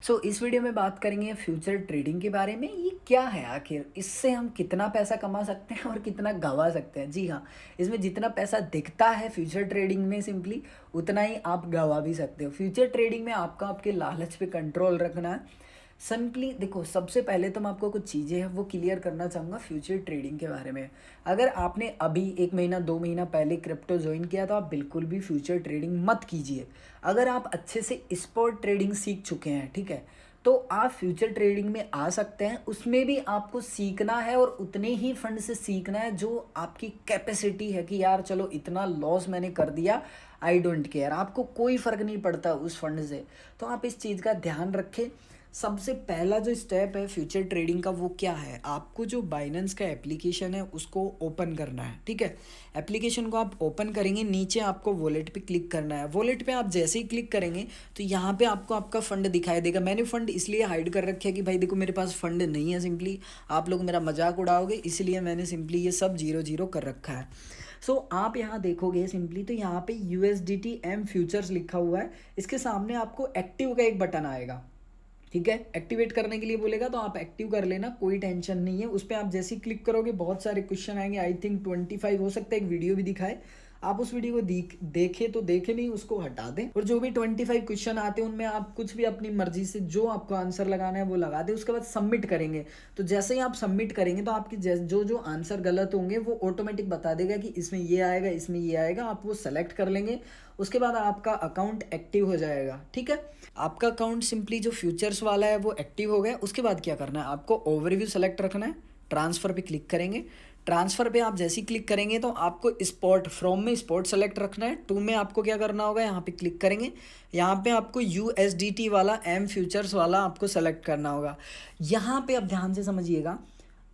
इस वीडियो में बात करेंगे फ्यूचर ट्रेडिंग के बारे में। ये क्या है आखिर, इससे हम कितना पैसा कमा सकते हैं और कितना गंवा सकते हैं। जी हाँ, इसमें जितना पैसा दिखता है फ्यूचर ट्रेडिंग में सिंपली उतना ही आप गंवा भी सकते हो। फ्यूचर ट्रेडिंग में आपको आपके लालच पे कंट्रोल रखना है। सिंपली देखो, सबसे पहले तो मैं आपको कुछ चीज़ें हैं वो क्लियर करना चाहूँगा फ्यूचर ट्रेडिंग के बारे में। अगर आपने अभी 1 महीना 2 महीना पहले क्रिप्टो ज्वाइन किया तो आप बिल्कुल भी फ्यूचर ट्रेडिंग मत कीजिए। अगर आप अच्छे से स्पॉट ट्रेडिंग सीख चुके हैं, ठीक है, तो आप फ्यूचर ट्रेडिंग में आ सकते हैं। उसमें भी आपको सीखना है और उतने ही फंड से सीखना है जो आपकी कैपेसिटी है कि यार चलो इतना लॉस मैंने कर दिया, आई डोंट केयर, आपको कोई फ़र्क नहीं पड़ता उस फंड से। तो आप इस चीज़ का ध्यान रखें। सबसे पहला जो स्टेप है फ्यूचर ट्रेडिंग का वो क्या है, आपको जो बाइनेंस का एप्लीकेशन है उसको ओपन करना है। ठीक है, एप्लीकेशन को आप ओपन करेंगे, नीचे आपको वॉलेट पे क्लिक करना है। वॉलेट पे आप जैसे ही क्लिक करेंगे तो यहाँ पे आपको आपका फ़ंड दिखाई देगा। मैंने फ़ंड इसलिए हाइड कर रखे है कि भाई देखो मेरे पास फ़ंड नहीं है, सिंपली आप लोग मेरा मजाक उड़ाओगे, इसलिए मैंने सिंपली ये सब 0 0 कर रखा है। आप यहाँ देखोगे सिंपली तो यहाँ पे USDT M फ्यूचर्स लिखा हुआ है। इसके सामने आपको एक्टिव का एक बटन आएगा। ठीक है, एक्टिवेट करने के लिए बोलेगा तो आप एक्टिव कर लेना, कोई टेंशन नहीं है। उस पर आप जैसे ही क्लिक करोगे बहुत सारे क्वेश्चन आएंगे, आई थिंक 25 हो सकता है, एक वीडियो भी दिखाए। आप उस वीडियो को देखे तो देखे, नहीं उसको हटा दें। और जो भी 25 क्वेश्चन आते हैं उनमें आप कुछ भी अपनी मर्जी से जो आपको आंसर लगाना है वो लगा दें। उसके बाद सबमिट करेंगे तो जैसे ही आप सबमिट करेंगे तो आपकी जो जो आंसर गलत होंगे वो ऑटोमेटिक बता देगा कि इसमें ये आएगा, इसमें ये आएगा। आप वो सेलेक्ट कर लेंगे, उसके बाद आपका अकाउंट एक्टिव हो जाएगा। ठीक है, आपका अकाउंट सिंपली जो फ्यूचर्स वाला है वो एक्टिव हो गया। उसके बाद क्या करना है, आपको ओवरव्यू सेलेक्ट रखना है, ट्रांसफ़र पे क्लिक करेंगे। ट्रांसफ़र पे आप जैसे ही क्लिक करेंगे तो आपको स्पॉट, फ्रॉम में स्पॉट सेलेक्ट रखना है। टू में आपको क्या करना होगा, यहाँ पे क्लिक करेंगे, यहाँ पे आपको USDT वाला M फ्यूचर्स वाला आपको सेलेक्ट करना होगा। यहाँ पे आप ध्यान से समझिएगा,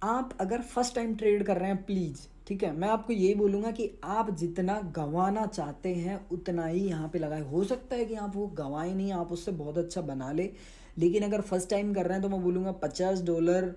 आप अगर फर्स्ट टाइम ट्रेड कर रहे हैं प्लीज़, ठीक है, मैं आपको यही बोलूँगा कि आप जितना गंवाना चाहते हैं उतना ही यहाँ पे लगाए। हो सकता है कि आप वो गंवाए नहीं, आप उससे बहुत अच्छा बना ले, लेकिन अगर फर्स्ट टाइम कर रहे हैं तो मैं बोलूँगा $50,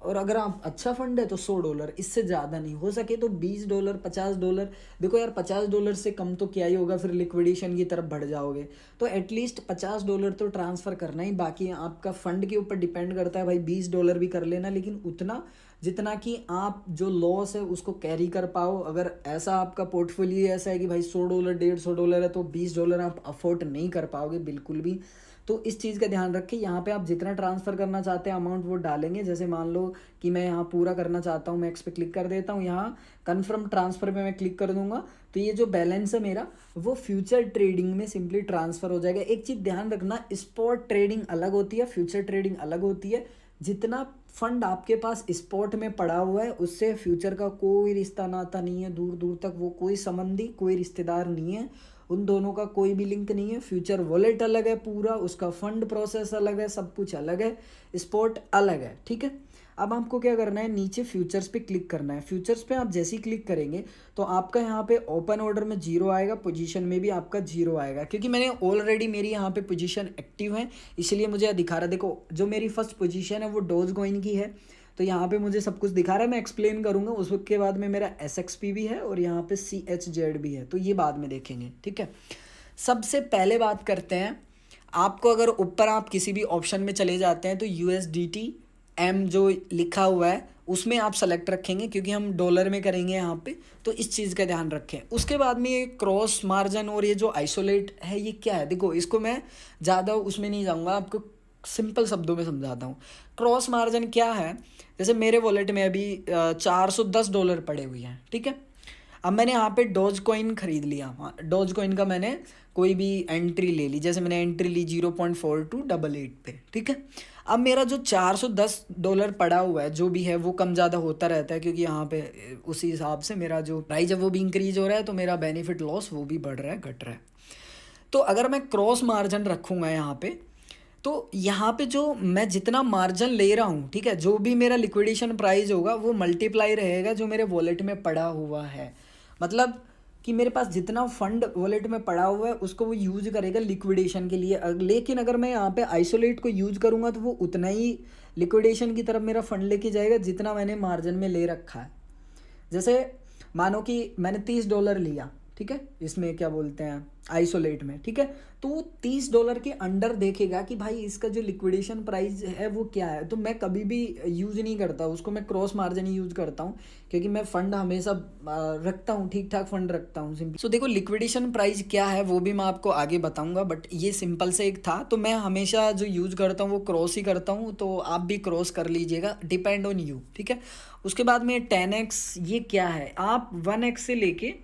और अगर आप अच्छा फंड है तो $100, इससे ज़्यादा नहीं। हो सके तो $20 $50। देखो यार, $50 से कम तो क्या ही होगा, फिर लिक्विडेशन की तरफ बढ़ जाओगे। तो एटलीस्ट $50 तो ट्रांसफ़र करना ही, बाकी आपका फ़ंड के ऊपर डिपेंड करता है। भाई $20 भी कर लेना, लेकिन उतना जितना कि आप जो लॉस है उसको कैरी कर पाओ। अगर ऐसा आपका पोर्टफोलियो ऐसा है कि भाई $100 $150 है तो $20 आप अफोर्ड नहीं कर पाओगे बिल्कुल भी। तो इस चीज़ का ध्यान रखें। यहाँ पे आप जितना ट्रांसफ़र करना चाहते हैं अमाउंट वो डालेंगे। जैसे मान लो कि मैं यहाँ पूरा करना चाहता हूँ, मैं एक्स पे क्लिक कर देता हूँ, यहाँ कन्फर्म ट्रांसफ़र पे मैं क्लिक कर दूंगा तो ये जो बैलेंस है मेरा वो फ्यूचर ट्रेडिंग में सिंपली ट्रांसफ़र हो जाएगा। एक चीज़ ध्यान रखना, स्पॉट ट्रेडिंग अलग होती है, फ्यूचर ट्रेडिंग अलग होती है। जितना फंड आपके पास स्पॉट में पड़ा हुआ है उससे फ्यूचर का कोई रिश्ता नाता नहीं है, दूर दूर तक वो कोई संबंधी कोई रिश्तेदार नहीं है, उन दोनों का कोई भी लिंक नहीं है। फ्यूचर वॉलेट अलग है पूरा, उसका फंड प्रोसेस अलग है, सब कुछ अलग है, स्पॉट अलग है। ठीक है, अब आपको क्या करना है, नीचे फ्यूचर्स पे क्लिक करना है। फ्यूचर्स पे आप जैसे ही क्लिक करेंगे तो आपका यहाँ पे ओपन ऑर्डर में 0 आएगा, पोजीशन में भी आपका 0 आएगा, क्योंकि मैंने ऑलरेडी मेरी यहाँ पे पोजीशन एक्टिव है इसलिए मुझे दिखा रहा है। देखो जो मेरी फर्स्ट पोजीशन है वो डोजकॉइन की है, तो यहाँ पे मुझे सब कुछ दिखा रहा है। मैं एक्सप्लेन करूँगा, उसके बाद में मेरा SXP भी है और यहाँ पे CHZ भी है, तो ये बाद में देखेंगे। ठीक है, सबसे पहले बात करते हैं, आपको अगर ऊपर आप किसी भी ऑप्शन में चले जाते हैं तो USDT M जो लिखा हुआ है उसमें आप सेलेक्ट रखेंगे, क्योंकि हम डॉलर में करेंगे यहाँ पे, तो इस चीज़ का ध्यान रखें। उसके बाद में ये क्रॉस मार्जिन और ये जो आइसोलेट है ये क्या है, देखो इसको मैं ज़्यादा उसमें नहीं जाऊँगा, आपको सिंपल शब्दों में समझाता हूँ। क्रॉस मार्जिन क्या है, जैसे मेरे वॉलेट में अभी $410 पड़े हुए हैं। ठीक है, अब मैंने यहाँ पे डॉज कॉइन खरीद लिया, डॉज कॉइन का मैंने कोई भी एंट्री ले ली, जैसे मैंने एंट्री ली 0.4288 पे। ठीक है, अब मेरा जो $410 पड़ा हुआ है जो भी है वो कम ज़्यादा होता रहता है, क्योंकि यहाँ पे उसी हिसाब से मेरा जो प्राइस है वो भी इंक्रीज हो रहा है, तो मेरा बेनिफिट लॉस वो भी बढ़ रहा है, घट रहा है। तो अगर मैं क्रॉस मार्जिन रखूँगा यहाँ पे, तो यहाँ पे जो मैं जितना मार्जिन ले रहा हूँ, ठीक है, जो भी मेरा लिक्विडेशन प्राइस होगा वो मल्टीप्लाई रहेगा जो मेरे वॉलेट में पड़ा हुआ है। मतलब कि मेरे पास जितना फंड वॉलेट में पड़ा हुआ है उसको वो यूज करेगा लिक्विडेशन के लिए। लेकिन अगर मैं यहाँ पे आइसोलेट को यूज करूँगा तो वो उतना ही लिक्विडेशन की तरफ मेरा फंड लेके जाएगा जितना मैंने मार्जिन में ले रखा है। जैसे मानो कि मैंने $30 लिया, ठीक है, इसमें क्या बोलते हैं आइसोलेट में, ठीक है। तो वो $30 के अंडर देखेगा कि भाई इसका जो लिक्विडेशन प्राइस है वो क्या है। तो मैं कभी भी यूज़ नहीं करता उसको, मैं क्रॉस मार्जिन ही यूज़ करता हूँ, क्योंकि मैं फ़ंड हमेशा रखता हूँ, ठीक ठाक फ़ंड रखता हूँ सिंपल। सो देखो लिक्विडेशन प्राइस क्या है वो भी मैं आपको आगे बताऊँगा, बट ये सिंपल से एक था। तो मैं हमेशा जो यूज़ करता हूँ वो क्रॉस ही करता हूँ, तो आप भी क्रॉस कर लीजिएगा, डिपेंड ऑन यू, ठीक है। उसके बाद में 10x, ये क्या है, आप 1x से लेके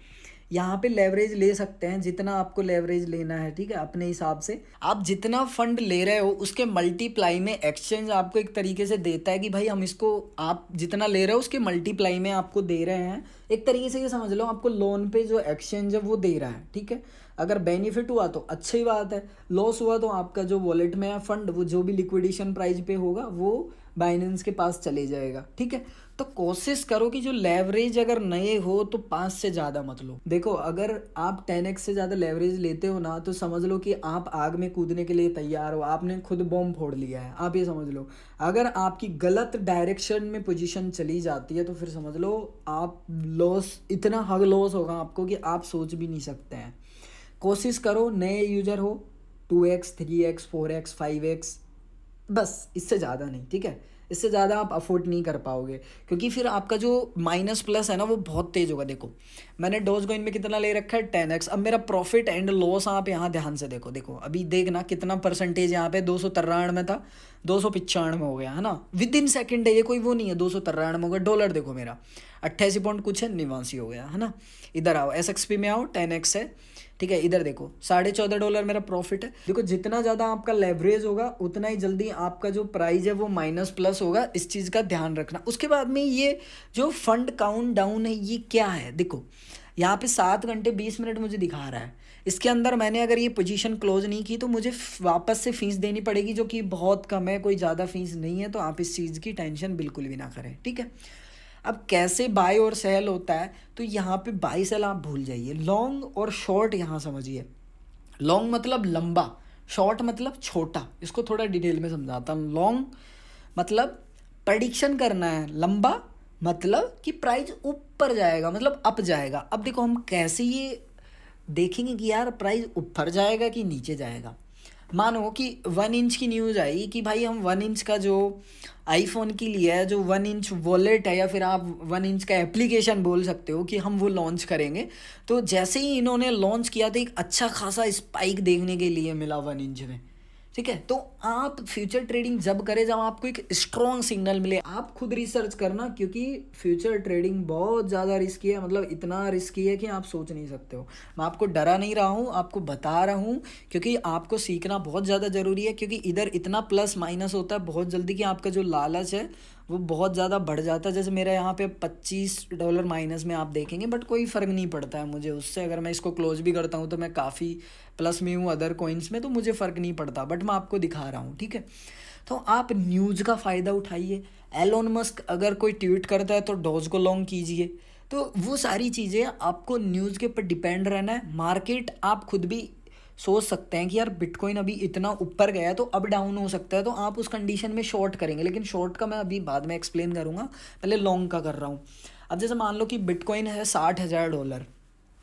यहाँ पे लेवरेज ले सकते हैं जितना आपको लेवरेज लेना है, ठीक है। अपने हिसाब से आप जितना फंड ले रहे हो उसके मल्टीप्लाई में एक्सचेंज आपको एक तरीके से देता है कि भाई हम इसको, आप जितना ले रहे हो उसके मल्टीप्लाई में आपको दे रहे हैं। एक तरीके से ये समझ लो आपको लोन पे जो एक्सचेंज है वो दे रहा है, ठीक है। अगर बेनिफिट हुआ तो अच्छी बात है, लॉस हुआ तो आपका जो वॉलेट में है फंड, वो जो भी लिक्विडेशन प्राइस पे होगा वो बाइनेंस के पास चले जाएगा, ठीक है। तो कोशिश करो कि जो लेवरेज अगर नए हो तो 5 से ज़्यादा मत लो। देखो अगर आप 10x से ज़्यादा लेवरेज लेते हो ना, तो समझ लो कि आप आग में कूदने के लिए तैयार हो, आपने खुद बॉम्ब फोड़ लिया है, आप ये समझ लो। अगर आपकी गलत डायरेक्शन में पोजीशन चली जाती है तो फिर समझ लो आप लॉस, इतना हग लॉस होगा आपको कि आप सोच भी नहीं सकते हैं। कोशिश करो नए यूजर हो 2x 3x 4x 5x, बस इससे ज़्यादा नहीं, ठीक है। इससे ज़्यादा आप अफोर्ड नहीं कर पाओगे, क्योंकि फिर आपका जो माइनस प्लस है ना वो बहुत तेज़ होगा। देखो मैंने डॉजकॉइन में कितना ले रखा है 10x। अब मेरा प्रॉफिट एंड लॉस आप यहाँ ध्यान से देखो, देखो अभी देखना कितना परसेंटेज यहाँ पे 293 में था, 295 हो गया है ना, विद इन सेकेंड है, ये कोई वो नहीं है, 293 हो गया। डॉलर देखो मेरा 88 पॉइंट कुछ है, 89 हो गया है ना। इधर आओ SXP में आओ, 10x है, ठीक है। इधर देखो $14.5 मेरा प्रॉफिट है। देखो जितना ज़्यादा आपका लेवरेज होगा उतना ही जल्दी आपका जो प्राइस है वो माइनस प्लस होगा, इस चीज़ का ध्यान रखना। उसके बाद में ये जो फंड काउंट डाउन है ये क्या है, देखो यहाँ पे 7 घंटे 20 मिनट मुझे दिखा रहा है। इसके अंदर मैंने अगर ये पोजीशन क्लोज नहीं की तो मुझे वापस से फीस देनी पड़ेगी, जो कि बहुत कम है, कोई ज़्यादा फीस नहीं है। तो आप इस चीज़ की टेंशन बिल्कुल भी ना करें, ठीक है। अब कैसे बाय और सेल होता है, तो यहाँ पे बाय सेल आप भूल जाइए, लॉन्ग और शॉर्ट यहाँ समझिए। लॉन्ग मतलब लंबा, शॉर्ट मतलब छोटा। इसको थोड़ा डिटेल में समझाता हूँ। लॉन्ग मतलब प्रेडिक्शन करना है, लंबा मतलब कि प्राइस ऊपर जाएगा, मतलब अप जाएगा। अब देखो हम कैसे ये देखेंगे कि यार प्राइस ऊपर जाएगा कि नीचे जाएगा। मानो कि 1 इंच की न्यूज़ आई कि भाई हम 1 इंच का जो आईफोन के लिए है, जो 1 इंच वॉलेट है, या फिर आप 1 इंच का एप्लीकेशन बोल सकते हो कि हम वो लॉन्च करेंगे। तो जैसे ही इन्होंने लॉन्च किया तो एक अच्छा खासा स्पाइक देखने के लिए मिला 1 इंच में, ठीक है। तो आप फ्यूचर ट्रेडिंग जब करें जब आपको एक स्ट्रॉन्ग सिग्नल मिले, आप खुद रिसर्च करना, क्योंकि फ्यूचर ट्रेडिंग बहुत ज़्यादा रिस्की है, मतलब इतना रिस्की है कि आप सोच नहीं सकते हो। मैं आपको डरा नहीं रहा हूँ, आपको बता रहा हूँ, क्योंकि आपको सीखना बहुत ज़्यादा ज़रूरी है। क्योंकि इधर इतना प्लस माइनस होता है बहुत जल्दी कि आपका जो लालच है वो बहुत ज़्यादा बढ़ जाता है। जैसे मेरा यहाँ पे $25 माइनस में आप देखेंगे, बट कोई फ़र्क नहीं पड़ता है मुझे उससे। अगर मैं इसको क्लोज भी करता हूँ तो मैं काफ़ी प्लस में हूँ अदर कॉइन्स में, तो मुझे फ़र्क नहीं पड़ता, बट मैं आपको दिखा रहा हूँ, ठीक है। तो आप न्यूज़ का फ़ायदा उठाइए। एलोन मस्क अगर कोई ट्वीट करता है तो डॉज को लॉन्ग कीजिए। तो वो सारी चीज़ें आपको न्यूज़ के ऊपर डिपेंड रहना है। मार्केट आप खुद भी सोच सकते हैं कि यार बिटकॉइन अभी इतना ऊपर गया है तो अब डाउन हो सकता है, तो आप उस कंडीशन में शॉर्ट करेंगे। लेकिन शॉर्ट का मैं अभी बाद में एक्सप्लेन करूँगा, पहले लॉन्ग का कर रहा हूँ। अब जैसे मान लो कि बिटकॉइन है $60,000,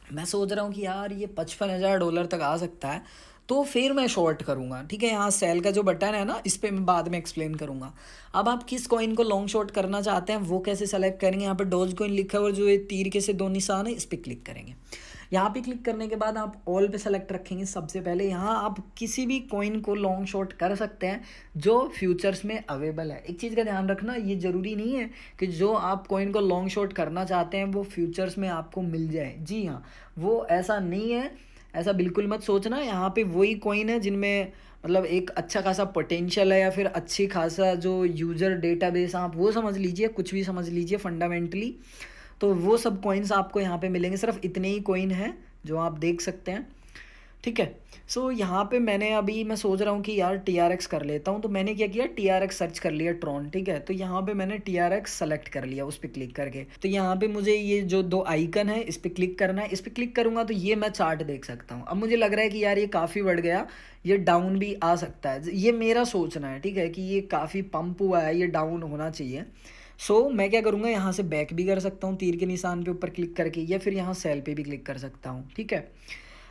मैं सोच रहा हूँ कि यार ये $55,000 तक आ सकता है, तो फिर मैं शॉर्ट करूँगा, ठीक है। यहाँ सेल का जो बटन है ना, इस पर मैं बाद में एक्सप्लेन करूँगा। अब आप किस कॉइन को लॉन्ग शॉर्ट करना चाहते हैं वो कैसे सेलेक्ट करेंगे, यहाँ पे डॉज कॉइन लिखा हुआ जो ये तीर के से 2 निशान है, इस पर क्लिक करेंगे। यहाँ पे क्लिक करने के बाद आप ऑल पे सेलेक्ट रखेंगे सबसे पहले। यहाँ आप किसी भी कॉइन को लॉन्ग शॉर्ट कर सकते हैं जो फ्यूचर्स में अवेलेबल है। एक चीज़ का ध्यान रखना, ये ज़रूरी नहीं है कि जो आप कॉइन को लॉन्ग शॉर्ट करना चाहते हैं वो फ्यूचर्स में आपको मिल जाए। जी हाँ, वो ऐसा नहीं है, ऐसा बिल्कुल मत सोचना। यहाँ पे वही कॉइन है जिनमें मतलब एक अच्छा खासा पोटेंशियल है, या फिर अच्छी खासा जो यूज़र डेटाबेस, आप वो समझ लीजिए, कुछ भी समझ लीजिए फंडामेंटली। तो वो सब कॉइन्स आपको यहाँ पे मिलेंगे। सिर्फ इतने ही कॉइन हैं जो आप देख सकते हैं, ठीक है। सो यहाँ पे मैंने अभी मैं सोच रहा हूँ कि यार TRX कर लेता हूँ, तो मैंने क्या किया, TRX सर्च कर लिया ट्रॉन, ठीक है। तो यहाँ पे मैंने TRX सेलेक्ट कर लिया उस पर क्लिक करके। तो यहाँ पे मुझे ये जो 2 आइकन है इस पर क्लिक करना है। इस पर क्लिक करूँगा तो ये मैं चार्ट देख सकता हूँ। अब मुझे लग रहा है कि यार ये काफ़ी बढ़ गया, ये डाउन भी आ सकता है, ये मेरा सोचना है, ठीक है, कि ये काफ़ी पंप हुआ है, ये डाउन होना चाहिए। सो मैं क्या करूँगा, यहाँ से बैक भी कर सकता हूँ तीर के निशान पे ऊपर क्लिक करके, या फिर यहाँ सेल पे भी क्लिक कर सकता हूँ, ठीक है।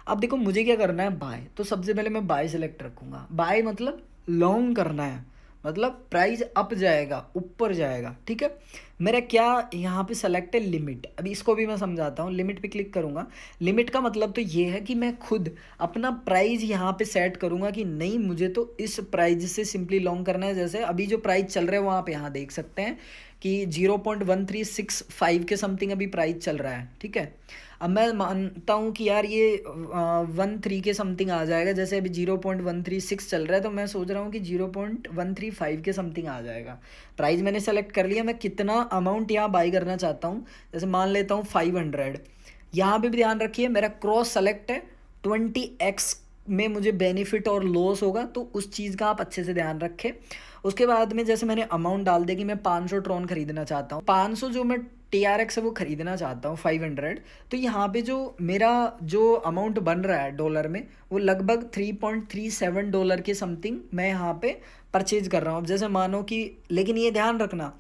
अब देखो मुझे क्या करना है, बाय। तो सबसे पहले मैं बाय सेलेक्ट रखूँगा। बाय मतलब लॉन्ग करना है, मतलब प्राइस अप जाएगा, ऊपर जाएगा, ठीक है। मेरा क्या यहाँ पे सेलेक्ट है, लिमिट। अभी इसको भी मैं समझाता हूँ। लिमिट पे क्लिक करूँगा। लिमिट का मतलब तो ये है कि मैं खुद अपना प्राइस यहाँ पे सेट करूँगा कि नहीं, मुझे तो इस प्राइस से सिंपली लॉन्ग करना है। जैसे अभी जो प्राइस चल रहा है वो आप यहाँ देख सकते हैं कि 0.1365 के समथिंग अभी प्राइस चल रहा है, ठीक है। अब मैं मानता हूँ कि यार ये 13 के समथिंग आ जाएगा। जैसे अभी 0.136 चल रहा है, तो मैं सोच रहा हूँ कि 0.135 के समथिंग आ जाएगा। प्राइस मैंने सेलेक्ट कर लिया। मैं कितना अमाउंट यहाँ बाई करना चाहता हूँ, जैसे मान लेता हूँ 500। यहाँ पे भी ध्यान रखिए मेरा क्रॉस सेलेक्ट है, 20x में मुझे बेनिफिट और लॉस होगा, तो उस चीज़ का आप अच्छे से ध्यान रखें। उसके बाद में जैसे मैंने अमाउंट डाल दिया कि मैं 500 ट्रॉन खरीदना चाहता हूँ, 500 जो मैं TRX है वो खरीदना चाहता हूँ 500। तो यहाँ पे जो मेरा जो अमाउंट बन रहा है डॉलर में, वो लगभग $3.37 के समथिंग मैं यहाँ पे परचेज कर रहा हूँ। अब जैसे मानो कि, लेकिन ये ध्यान रखना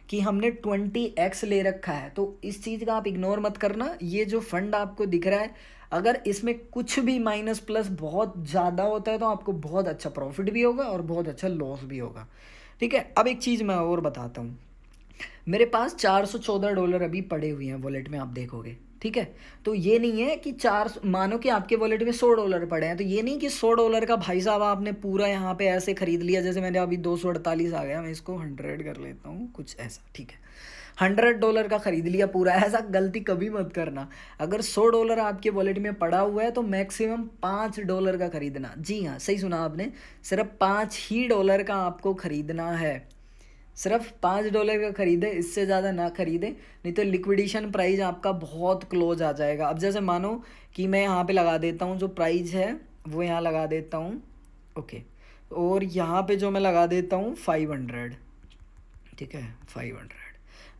कि हमने 20x ले रखा है, तो इस चीज़ का आप इग्नोर मत करना। ये जो फंड आपको दिख रहा है, अगर इसमें कुछ भी माइनस प्लस बहुत ज़्यादा होता है तो आपको बहुत अच्छा प्रॉफिट भी होगा और बहुत अच्छा लॉस भी होगा, ठीक है। अब एक चीज़ मैं और बताता हूँ। मेरे पास $414 अभी पड़े हुए हैं वॉलेट में, आप देखोगे, ठीक है। तो ये नहीं है कि मानो कि आपके वॉलेट में $100 पड़े हैं, तो ये नहीं कि $100 का भाई साहब आपने पूरा यहाँ पे ऐसे खरीद लिया। जैसे मैंने अभी 248 आ गया, मैं इसको 100 कर लेता हूँ, कुछ ऐसा, ठीक है। $100 का खरीद लिया पूरा, ऐसा गलती कभी मत करना। अगर $100 आपके वॉलेट में पड़ा हुआ है तो मैक्सिमम $5 का खरीदना। जी हाँ, सही सुना आपने, सिर्फ $5 का आपको खरीदना है। सिर्फ $5 का खरीदे, इससे ज़्यादा ना खरीदे, नहीं तो लिक्विडेशन प्राइस आपका बहुत क्लोज आ जाएगा। अब जैसे मानो कि मैं यहाँ पे लगा देता हूँ, जो प्राइस है वो यहाँ लगा देता हूँ, ओके। और यहाँ पे जो मैं लगा देता हूँ 500, ठीक है, 500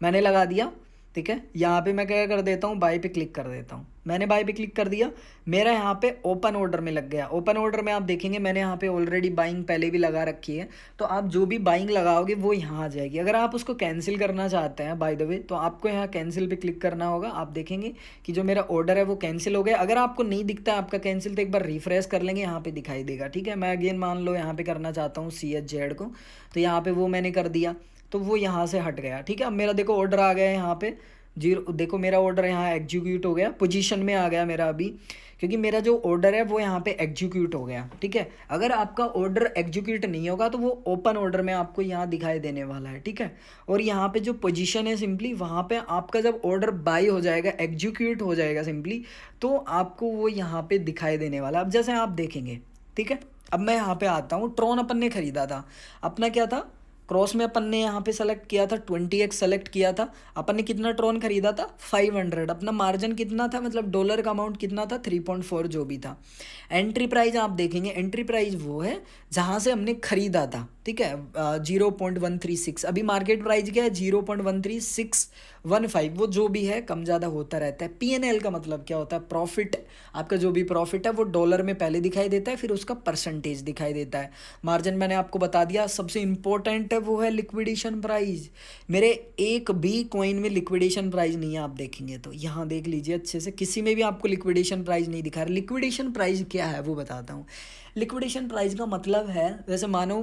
मैंने लगा दिया, ठीक है। यहाँ पे मैं क्या कर देता हूँ, बाय पे क्लिक कर देता हूँ। मैंने बाय पे क्लिक कर दिया, मेरा यहाँ पे ओपन ऑर्डर में लग गया। ओपन ऑर्डर में आप देखेंगे मैंने यहाँ पे ऑलरेडी बाइंग पहले भी लगा रखी है, तो आप जो भी बाइंग लगाओगे वो यहाँ आ जाएगी। अगर आप उसको कैंसिल करना चाहते हैं बाय द वे, तो आपको यहाँ कैंसिल पे क्लिक करना होगा। आप देखेंगे कि जो मेरा ऑर्डर है वो कैंसिल हो गया। अगर आपको नहीं दिखता है आपका कैंसिल, तो एक बार रिफ्रेश कर लेंगे, यहाँ पे दिखाई देगा, ठीक है। मैं अगेन मान लो यहाँ पे करना चाहता हूँ CHZ को, तो यहाँ पे वो मैंने कर दिया, तो वो यहाँ से हट गया, ठीक है। अब मेरा देखो ऑर्डर आ गया यहाँ पे 0, देखो मेरा ऑर्डर यहाँ एग्जीक्यूट हो गया, पोजीशन में आ गया मेरा अभी, क्योंकि मेरा जो ऑर्डर है वो यहाँ पे एग्जीक्यूट हो गया, ठीक है। अगर आपका ऑर्डर एग्जीक्यूट नहीं होगा तो वो ओपन ऑर्डर में आपको यहाँ दिखाई देने वाला है, ठीक है। और यहाँ पे जो पोजीशन है सिंपली वहाँ पे आपका जब ऑर्डर बाय हो जाएगा, एग्जीक्यूट हो जाएगा सिंपली, तो आपको वो यहाँ पे दिखाई देने वाला। अब जैसे आप देखेंगे, ठीक है। अब मैं यहाँ पे आता हूँ, ट्रॉन अपन ने खरीदा था, अपना क्या था, क्रॉस में अपन ने यहाँ पे सेलेक्ट किया था, 20x सेलेक्ट किया था। अपन ने कितना ट्रॉन खरीदा था, 500। अपना मार्जिन कितना था, मतलब डॉलर का अमाउंट कितना था, 3.4 जो भी था। एंट्री प्राइस आप देखेंगे, एंट्री प्राइस वो है जहाँ से हमने खरीदा था, ठीक है, 0.136। अभी मार्केट प्राइस क्या है, 0.13615। वो जो भी है कम ज़्यादा होता रहता है। PNL का मतलब क्या होता है, प्रॉफिट। आपका जो भी प्रॉफिट है वो डॉलर में पहले दिखाई देता है, फिर उसका परसेंटेज दिखाई देता है। मार्जिन मैंने आपको बता दिया। सबसे इंपॉर्टेंट है वो है लिक्विडेशन प्राइस। मेरे एक भी कॉइन में लिक्विडेशन प्राइस नहीं है, आप देखेंगे तो यहाँ देख लीजिए अच्छे से, किसी में भी आपको लिक्विडेशन प्राइस नहीं दिखा रहा। लिक्विडेशन प्राइस क्या है वो बताता हूँ। लिक्विडेशन प्राइस का मतलब है, जैसे मानो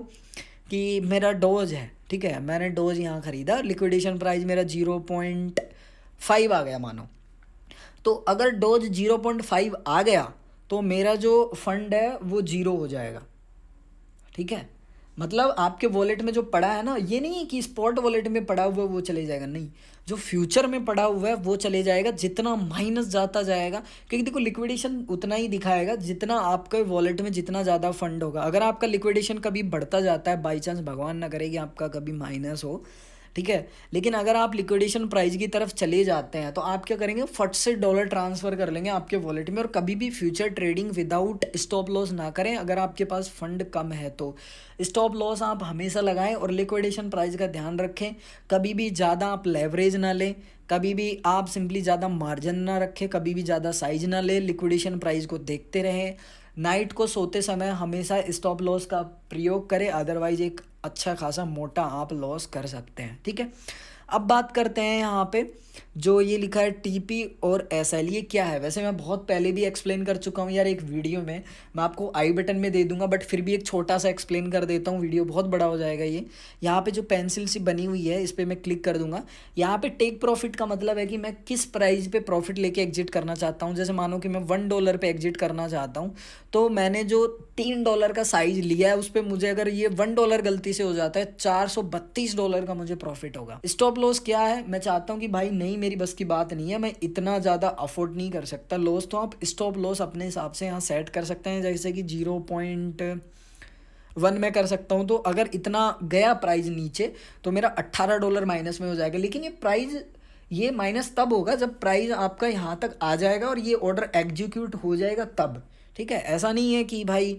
कि मेरा डोज है, ठीक है, मैंने डोज यहाँ खरीदा, लिक्विडेशन प्राइस मेरा 0.5 आ गया मानो। तो अगर डोज 0.5 आ गया तो मेरा जो फंड है वो 0 हो जाएगा, ठीक है। मतलब आपके वॉलेट में जो पड़ा है ना, ये नहीं है कि स्पॉट वॉलेट में पड़ा हुआ है वो चले जाएगा, नहीं, जो फ्यूचर में पड़ा हुआ है वो चले जाएगा। जितना माइनस जाता जाएगा, क्योंकि देखो लिक्विडेशन उतना ही दिखाएगा जितना आपके वॉलेट में जितना ज़्यादा फंड होगा। अगर आपका लिक्विडेशन कभी बढ़ता जाता है, बाई चांस भगवान ना करे कि आपका कभी माइनस हो, ठीक है, लेकिन अगर आप लिक्विडेशन प्राइस की तरफ चले जाते हैं तो आप क्या करेंगे, फट से डॉलर ट्रांसफ़र कर लेंगे आपके वॉलेट में। और कभी भी future trading without stop loss ना करें। अगर आपके पास फंड कम है तो स्टॉप लॉस आप हमेशा लगाएं और लिक्विडेशन प्राइस का ध्यान रखें। कभी भी ज़्यादा आप लेवरेज ना लें, कभी भी आप सिंपली ज़्यादा मार्जिन ना रखें, कभी भी ज़्यादा साइज ना लें। लिक्विडेशन प्राइस को देखते रहें। नाइट को सोते समय हमेशा स्टॉप लॉस का प्रयोग करें, अदरवाइज एक अच्छा खासा मोटा आप लॉस कर सकते हैं, ठीक है। अब बात करते हैं यहाँ पे जो ये लिखा है टीपी और एसएल, ये क्या है? वैसे मैं बहुत पहले भी एक्सप्लेन कर चुका हूँ यार एक वीडियो में, मैं आपको आई बटन में दे दूंगा, बट फिर भी एक छोटा सा एक्सप्लेन कर देता हूँ, वीडियो बहुत बड़ा हो जाएगा ये। यहाँ पे जो पेंसिल सी बनी हुई है इस पर मैं क्लिक कर दूंगा। यहाँ पे टेक प्रॉफिट का मतलब है कि मैं किस प्राइस पे प्रॉफिट लेके एग्जिट करना चाहता हूँ। जैसे मानो कि मैं $1 पे एग्जिट करना चाहता हूँ, तो मैंने जो $3 का साइज लिया है उस पर मुझे अगर ये $1 गलती से हो जाता है, $432 का मुझे प्रॉफिट होगा। स्टॉप लॉस क्या है? मैं चाहता हूँ कि भाई नहीं, मेरी बस की बात नहीं है, मैं इतना ज़्यादा अफोर्ड नहीं कर सकता लॉस, तो आप स्टॉप लॉस अपने हिसाब से यहाँ सेट कर सकते हैं, जैसे कि 0.1 में कर सकता हूँ। तो अगर इतना गया प्राइस नीचे तो मेरा $18 माइनस में हो जाएगा। लेकिन ये प्राइस ये माइनस तब होगा जब प्राइस आपका यहाँ तक आ जाएगा और ये ऑर्डर एग्जीक्यूट हो जाएगा तब, ठीक है। ऐसा नहीं है कि भाई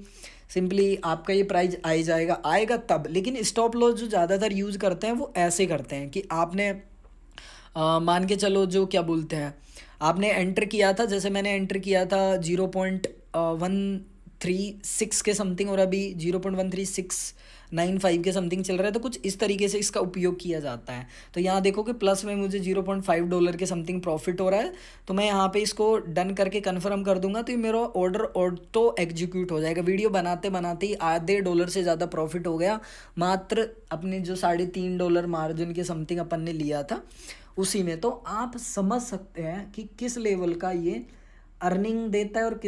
सिंपली आपका ये प्राइस आ ही जाएगा, आएगा तब। लेकिन स्टॉप लॉस जो ज़्यादातर यूज़ करते हैं वो ऐसे करते हैं कि आपने मान के चलो जो क्या बोलते हैं, आपने एंटर किया था, जैसे मैंने एंटर किया था 0.136 के समथिंग और अभी 0.13695 के समथिंग चल रहा है, तो कुछ इस तरीके से इसका उपयोग किया जाता है। तो यहाँ देखो कि प्लस में मुझे $0.5 के समथिंग प्रॉफिट हो रहा है, तो मैं यहाँ पे इसको डन करके कन्फर्म कर दूंगा, तो ये मेरा ऑर्डर ऑटो एग्जीक्यूट हो जाएगा। वीडियो बनाते बनाते ही आधे डॉलर से ज़्यादा प्रॉफिट हो गया, मात्र अपने जो $3.5 मार्जिन के समथिंग अपन ने लिया था उसी में। तो आप समझ सकते हैं कि किस लेवल का ये अर्निंग देता है और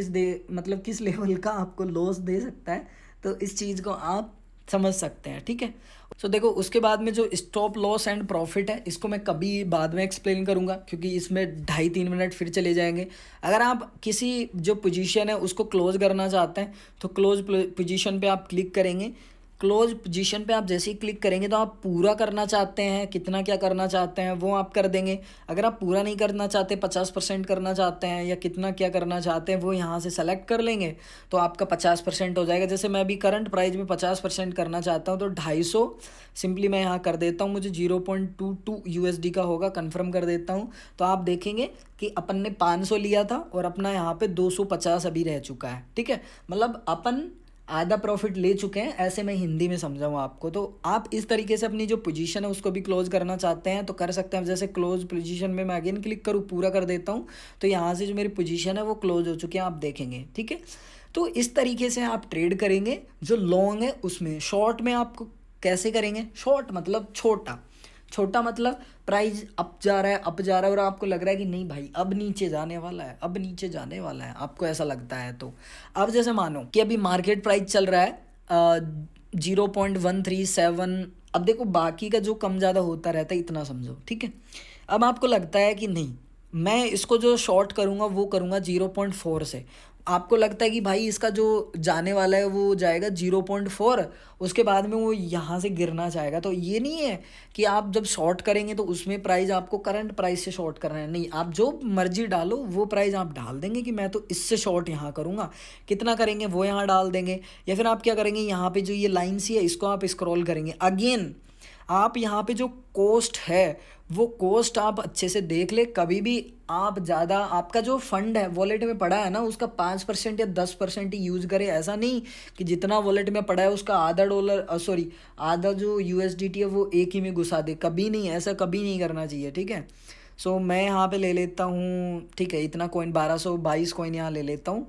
मतलब किस लेवल का आपको लॉस दे सकता है, तो इस चीज़ को आप समझ सकते हैं, ठीक है। तो देखो उसके बाद में जो स्टॉप लॉस एंड प्रॉफिट है इसको मैं कभी बाद में एक्सप्लेन करूंगा, क्योंकि इसमें 2.5-3 मिनट फिर चले जाएंगे। अगर आप किसी जो पोजीशन है उसको क्लोज करना चाहते हैं तो क्लोज पोजीशन पे आप क्लिक करेंगे। क्लोज पोजीशन पे आप जैसे ही क्लिक करेंगे तो आप पूरा करना चाहते हैं, कितना क्या करना चाहते हैं वो आप कर देंगे। अगर आप पूरा नहीं करना चाहते, 50% करना चाहते हैं या कितना क्या करना चाहते हैं वो यहाँ से सेलेक्ट कर लेंगे तो आपका 50% हो जाएगा। जैसे मैं अभी करंट प्राइस में 50% करना चाहता हूँ तो 250 सिंपली मैं यहाँ कर देता हूँ, मुझे 0.22 USD का होगा, कन्फर्म कर देता हूँ। तो आप देखेंगे कि अपन ने 500 लिया था और अपना यहाँ पे 250 अभी रह चुका है, ठीक है। मतलब अपन आधा प्रॉफिट ले चुके हैं, ऐसे मैं हिंदी में समझाऊँ आपको। तो आप इस तरीके से अपनी जो पोजीशन है उसको भी क्लोज करना चाहते हैं तो कर सकते हैं। जैसे क्लोज पोजीशन में मैं अगेन क्लिक करूँ, पूरा कर देता हूँ, तो यहाँ से जो मेरी पोजीशन है वो क्लोज हो चुकी है, आप देखेंगे, ठीक है। तो इस तरीके से आप ट्रेड करेंगे। जो लॉन्ग है उसमें, शॉर्ट में आपको कैसे करेंगे? शॉर्ट मतलब छोटा, छोटा मतलब प्राइस अप जा रहा है, अप जा रहा है और आपको लग रहा है कि नहीं भाई अब नीचे जाने वाला है, अब नीचे जाने वाला है, आपको ऐसा लगता है। तो अब जैसे मानो कि अभी मार्केट प्राइस चल रहा है 0.137, अब देखो बाकी का जो कम ज़्यादा होता रहता है इतना समझो, ठीक है। अब आपको लगता है कि नहीं मैं इसको जो शॉर्ट करूँगा वो करूँगा 0.4 से, आपको लगता है कि भाई इसका जो जाने वाला है वो जाएगा 0.4, उसके बाद में वो यहाँ से गिरना चाहेगा। तो ये नहीं है कि आप जब शॉर्ट करेंगे तो उसमें प्राइस आपको करंट प्राइस से शॉर्ट करना है, नहीं, आप जो मर्जी डालो वो प्राइस आप डाल देंगे कि मैं तो इससे शॉर्ट यहाँ करूँगा, कितना करेंगे वो यहाँ डाल देंगे। या फिर आप क्या करेंगे, यहाँ पे जो ये लाइन सी है इसको आप स्क्रॉल करेंगे, अगेन आप यहाँ पे जो कोस्ट है वो कोस्ट आप अच्छे से देख ले। कभी भी आप ज़्यादा आपका जो फंड है वॉलेट में पड़ा है ना उसका 5% या 10% ही यूज़ करें। ऐसा नहीं कि जितना वॉलेट में पड़ा है उसका आधा जो USDT है वो एक ही में घुसा दे, कभी नहीं, ऐसा कभी नहीं करना चाहिए, ठीक है। सो मैं यहाँ पे ले लेता हूँ, ठीक है, इतना कॉइन 1222 कॉइन यहाँ ले लेता हूँ,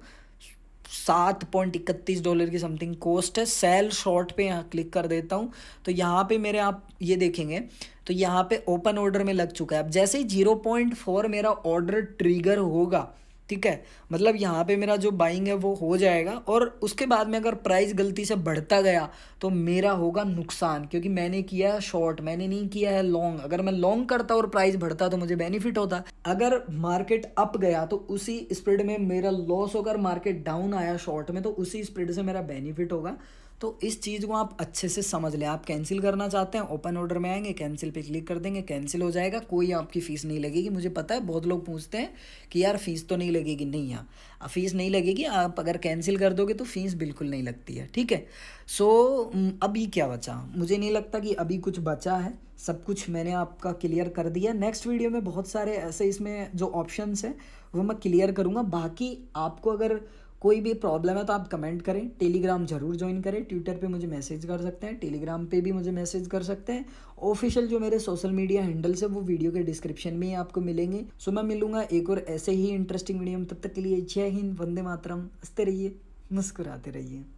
$7.31 की समथिंग कोस्ट है। सेल शॉर्ट पे यहाँ क्लिक कर देता हूँ तो यहाँ पे मेरे आप ये देखेंगे तो यहाँ पे ओपन ऑर्डर में लग चुका है। अब जैसे ही 0.4 मेरा ऑर्डर ट्रिगर होगा, ठीक है, मतलब यहाँ पे मेरा जो बाइंग है वो हो जाएगा और उसके बाद में अगर प्राइस गलती से बढ़ता गया तो मेरा होगा नुकसान, क्योंकि मैंने किया है शॉर्ट, मैंने नहीं किया है लॉन्ग। अगर मैं लॉन्ग करता और प्राइस बढ़ता तो मुझे बेनिफिट होता। अगर मार्केट अप गया तो उसी स्प्रेड में मेरा लॉस होगा, मार्केट डाउन आया शॉर्ट में तो उसी स्प्रेड से मेरा बेनिफिट होगा। तो इस चीज़ को आप अच्छे से समझ लें। आप कैंसिल करना चाहते हैं, ओपन ऑर्डर में आएंगे, कैंसिल पे क्लिक कर देंगे, कैंसिल हो जाएगा, कोई आपकी फ़ीस नहीं लगेगी। मुझे पता है बहुत लोग पूछते हैं कि यार फ़ीस तो नहीं लगेगी, नहीं यहाँ फ़ीस नहीं लगेगी, आप अगर कैंसिल कर दोगे तो फ़ीस बिल्कुल नहीं लगती है, ठीक है। सो अभी क्या बचा, मुझे नहीं लगता कि अभी कुछ बचा है, सब कुछ मैंने आपका क्लियर कर दिया। नेक्स्ट वीडियो में बहुत सारे ऐसे इसमें जो ऑप्शंस हैं वो मैं क्लियर करूँगा। बाकी आपको अगर कोई भी प्रॉब्लम है तो आप कमेंट करें, टेलीग्राम ज़रूर ज्वाइन करें, ट्विटर पे मुझे मैसेज कर सकते हैं, टेलीग्राम पे भी मुझे मैसेज कर सकते हैं। ऑफिशियल जो मेरे सोशल मीडिया हैंडल्स है वो वीडियो के डिस्क्रिप्शन में ही आपको मिलेंगे। सो मैं मिलूंगा एक और ऐसे ही इंटरेस्टिंग वीडियो में, तब तक के लिए जय हिंद, वंदे मातरम, हंसते रहिए, मुस्कुराते रहिए।